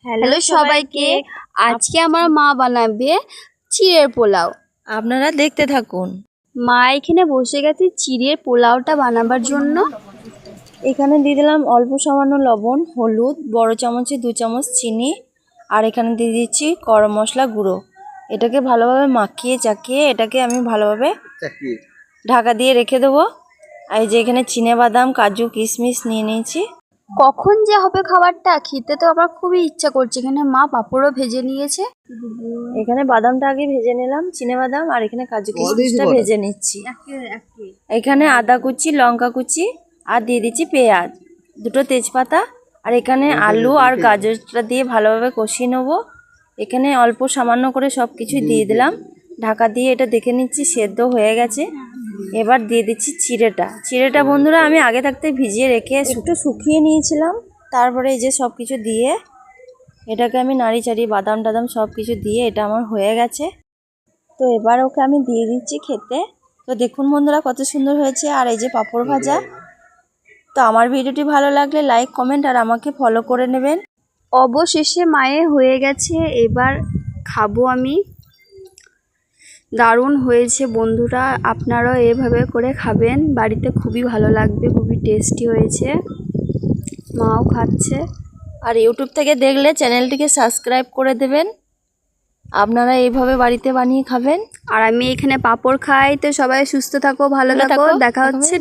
Hello সবাইকে, আজকে আমার মা বানাবে চিড়ের পোলাও। আপনারা দেখতে থাকুন। মা এখানে বসে গেছে চিড়ের পোলাওটা বানাবার জন্য। এখানে দিয়ে দিলাম অল্প সামান্য লবণ, হলুদ, বড় চামচে 2 চামচ চিনি, আর এখানে দিয়ে দিচ্ছি গরম মশলা গুঁড়ো। এটাকে ভালোভাবে মাখিয়ে চাকিয়ে এটাকে আমি ভালোভাবে ঢাকা দিয়ে রেখে দেবো। আর এই যে এখানে চিনেবাদাম, কাজু, কিশমিশ নিয়ে নিয়েছি। কখন যে হবে খাবারটা, খেতে তো আমার খুবই ইচ্ছা করছে। এখানে মা পাঁপড়ও ভেজে নিয়েছে। এখানে বাদামটা আগে ভেজে নিলাম, চিনেবাদাম, আর এখানে কাজু কিশমিশটা ভেজে নিচ্ছি। এখানে আদা কুচি, লঙ্কা কুচি, আর দিয়ে দিচ্ছি পেঁয়াজ, 2টো তেজপাতা, আর এখানে আলু আর গাজরটা দিয়ে ভালোভাবে কষিয়ে নেবো। এখানে অল্প সামান্য করে সব কিছু দিয়ে দিলাম। ঢাকা দিয়ে এটা দেখে নিচ্ছি সেদ্ধ হয়ে গেছে। এবার দিয়ে দিচ্ছি চিড়েটা বন্ধুরা আমি আগে থাকতে ভিজিয়ে রেখে একটু শুকিয়ে নিয়েছিলাম। তারপরে এই যে সব কিছু দিয়ে এটাকে আমি নাড়ি চাড়ি বাদাম টাদাম সব কিছু দিয়ে এটা আমার হয়ে গেছে। তো এবার ওকে আমি দিয়ে দিচ্ছি খেতে। তো দেখুন বন্ধুরা কত সুন্দর হয়েছে। আর এই যে পাঁপড় ভাজা। তো আমার ভিডিওটি ভালো লাগলে লাইক, কমেন্ট আর আমাকে ফলো করে নেবেন। অবশেষে মায়ে হয়ে গেছে, এবার খাবো আমি। দারুণ হয়েছে বন্ধুরা, আপনারাও এভাবে করে খাবেন, বাড়িতে খুবই ভালো লাগবে, খুবই টেস্টি হয়েছে। মাও খাচ্ছে। আর ইউটিউব থেকে দেখলে চ্যানেলটিকে সাবস্ক্রাইব করে দেবেন। আপনারা এইভাবে বাড়িতে বানিয়ে খাবেন। আর আমি এখানে পাঁপড় খাই। তো সবাই সুস্থ থাকো, ভালো থাকো, দেখা হচ্ছে।